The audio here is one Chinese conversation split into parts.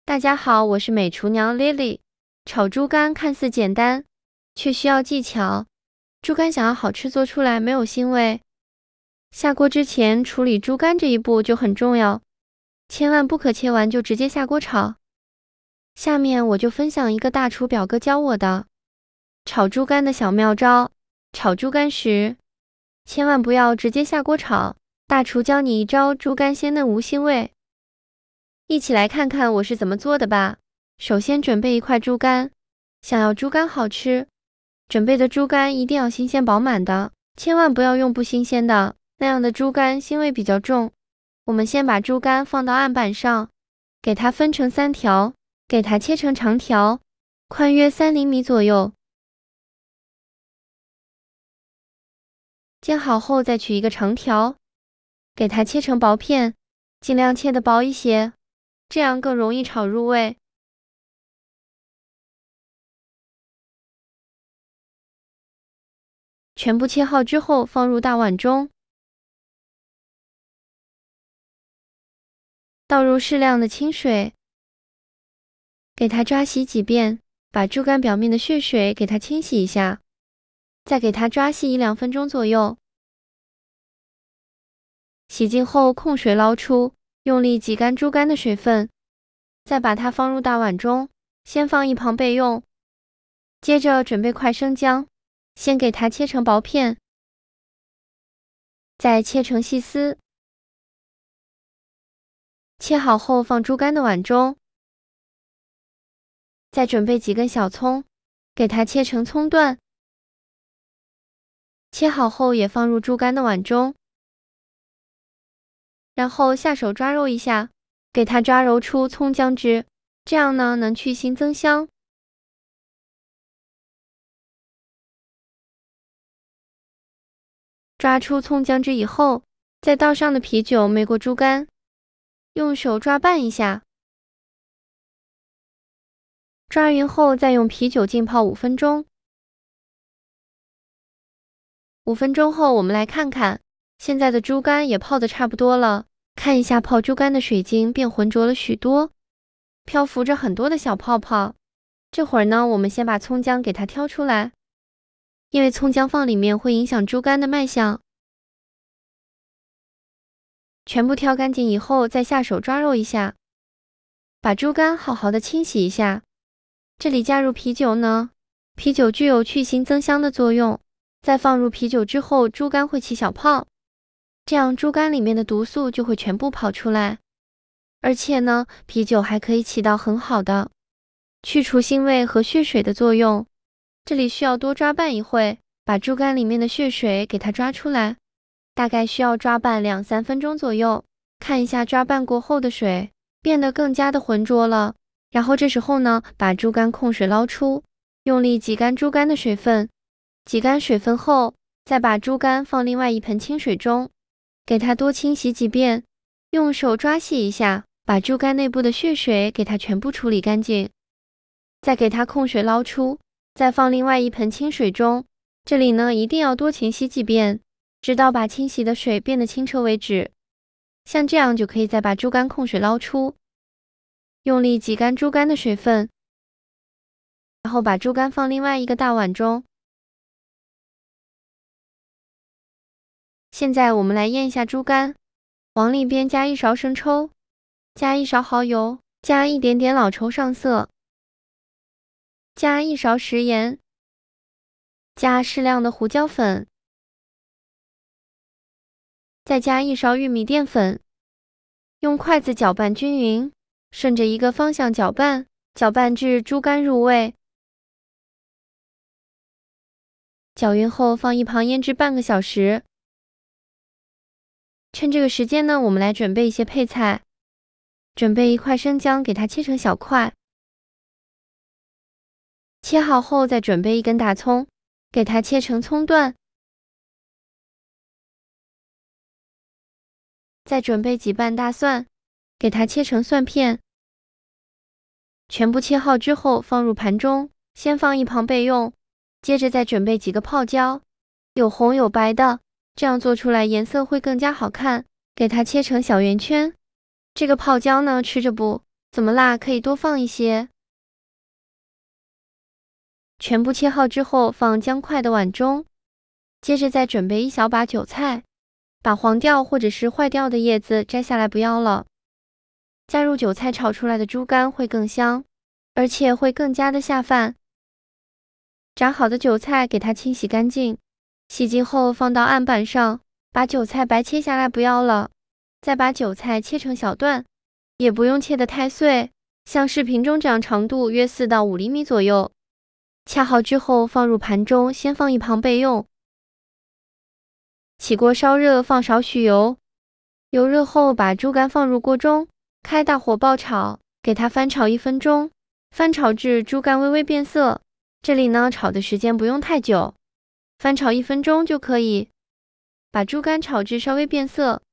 大家好，我是美厨娘 Lily。炒猪肝看似简单，却需要技巧。猪肝想要好吃，做出来没有腥味，下锅之前处理猪肝这一步就很重要，千万不可切完就直接下锅炒。下面我就分享一个大厨表哥教我的炒猪肝的小妙招。炒猪肝时，千万不要直接下锅炒，大厨教你一招猪肝鲜嫩无腥味。一起来看看我是怎么做的吧。首先准备一块猪肝，想要猪肝好吃，准备的猪肝一定要新鲜饱满的，千万不要用不新鲜的，那样的猪肝腥味比较重。我们先把猪肝放到案板上，给它分成3条，给它切成长条，宽约3厘米左右。煎好后再取一个长条，给它切成薄片，尽量切得薄一些，这样更容易炒入味。全部切好之后放入大碗中，倒入适量的清水，给它抓洗几遍，把猪肝表面的血水给它清洗一下，再给它抓洗1-2分钟左右。洗净后控水捞出，用力挤干猪肝的水分，再把它放入大碗中，先放一旁备用。接着准备块生姜，先给它切成薄片，再切成细丝。切好后放猪肝的碗中，再准备几根小葱，给它切成葱段。切好后也放入猪肝的碗中，然后下手抓揉一下，给它抓揉出葱姜汁，这样呢能去腥增香。抓出葱姜汁以后，再倒上的啤酒煨过猪肝，用手抓拌一下。抓匀后再用啤酒浸泡5分钟。5分钟后我们来看看，现在的猪肝也泡得差不多了，看一下泡猪肝的水晶变浑浊了许多，漂浮着很多的小泡泡。这会儿呢，我们先把葱姜给它挑出来，因为葱姜放里面会影响猪肝的卖相。全部挑干净以后，再下手抓揉一下，把猪肝好好的清洗一下。这里加入啤酒呢，啤酒具有去腥增香的作用，在放入啤酒之后，猪肝会起小泡，这样猪肝里面的毒素就会全部跑出来。而且呢，啤酒还可以起到很好的去除腥味和血水的作用。这里需要多抓拌一会，把猪肝里面的血水给它抓出来，大概需要抓拌2-3分钟左右。看一下抓拌过后的水变得更加的浑浊了，然后这时候呢，把猪肝控水捞出，用力挤干猪肝的水分。挤干水分后，再把猪肝放另外一盆清水中，给它多清洗几遍，用手抓洗一下，把猪肝内部的血水给它全部处理干净。再给它控水捞出，再放另外一盆清水中，这里呢一定要多勤洗几遍，直到把清洗的水变得清澈为止。像这样就可以再把猪肝控水捞出，用力挤干猪肝的水分，然后把猪肝放另外一个大碗中。现在我们来腌一下猪肝，往里边加1勺生抽，加1勺蚝油，加一点点老抽上色，加1勺食盐，加适量的胡椒粉，再加1勺玉米淀粉，用筷子搅拌均匀，顺着一个方向搅拌，搅拌至猪肝入味。搅匀后放一旁腌制半个小时。趁这个时间呢，我们来准备一些配菜。准备1块生姜，给它切成小块。切好后再准备1根大葱，给它切成葱段。再准备几瓣大蒜，给它切成蒜片。全部切好之后放入盘中，先放一旁备用。接着再准备几个泡椒，有红有白的，这样做出来颜色会更加好看。给它切成小圆圈。这个泡椒呢，吃着不怎么啦？可以多放一些。全部切好之后，放姜块的碗中，接着再准备一小把韭菜，把黄掉或者是坏掉的叶子摘下来不要了。加入韭菜炒出来的猪肝会更香，而且会更加的下饭。炸好的韭菜给它清洗干净，洗净后放到案板上，把韭菜白切下来不要了，再把韭菜切成小段，也不用切得太碎，像视频中这样长度约4到5厘米左右。恰好之后放入盘中，先放一旁备用。起锅烧热，放少许油，油热后把猪肝放入锅中，开大火爆炒，给它翻炒1分钟，翻炒至猪肝微微变色。这里呢，炒的时间不用太久，翻炒1分钟就可以。把猪肝炒至稍微变色，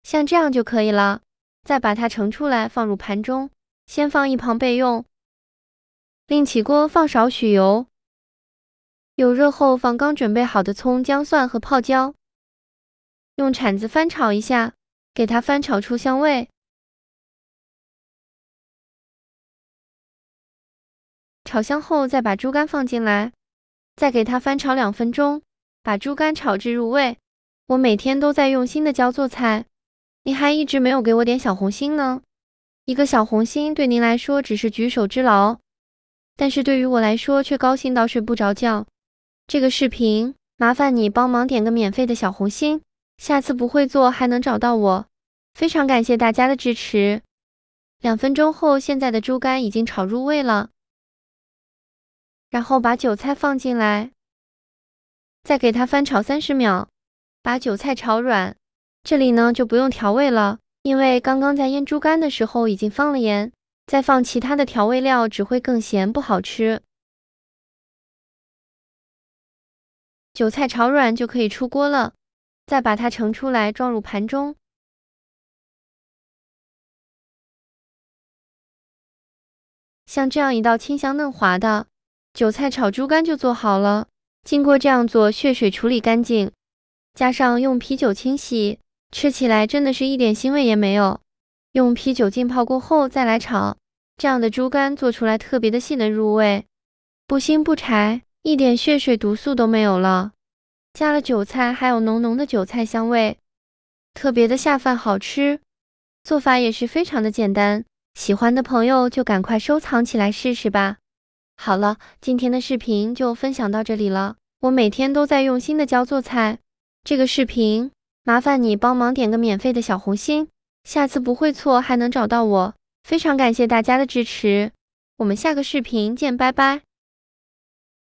像这样就可以了。再把它盛出来，放入盘中，先放一旁备用。另起锅放少许油，油热后放刚准备好的葱、姜、蒜和泡椒，用铲子翻炒一下，给它翻炒出香味。炒香后再把猪肝放进来，再给它翻炒2分钟，把猪肝炒至入味。我每天都在用心的教做菜，你还一直没有给我点小红心呢。一个小红心对您来说只是举手之劳，但是对于我来说却高兴到睡不着觉。这个视频麻烦你帮忙点个免费的小红心，下次不会做还能找到我。非常感谢大家的支持。2分钟后，现在的猪肝已经炒入味了，然后把韭菜放进来，再给它翻炒30秒，把韭菜炒软。这里呢就不用调味了，因为刚刚在腌猪肝的时候已经放了盐，再放其他的调味料只会更咸，不好吃。韭菜炒软就可以出锅了，再把它盛出来装入盘中。像这样一道清香嫩滑的韭菜炒猪肝就做好了。经过这样做，血水处理干净，加上用啤酒清洗，吃起来真的是一点腥味也没有。用啤酒浸泡过后再来炒，这样的猪肝做出来特别的细嫩入味，不腥不柴，一点血水毒素都没有了。加了韭菜，还有浓浓的韭菜香味，特别的下饭好吃。做法也是非常的简单，喜欢的朋友就赶快收藏起来试试吧。好了，今天的视频就分享到这里了。我每天都在用心的教做菜，这个视频麻烦你帮忙点个免费的小红心，下次不会错还能找到我。非常感谢大家的支持，我们下个视频见，拜拜。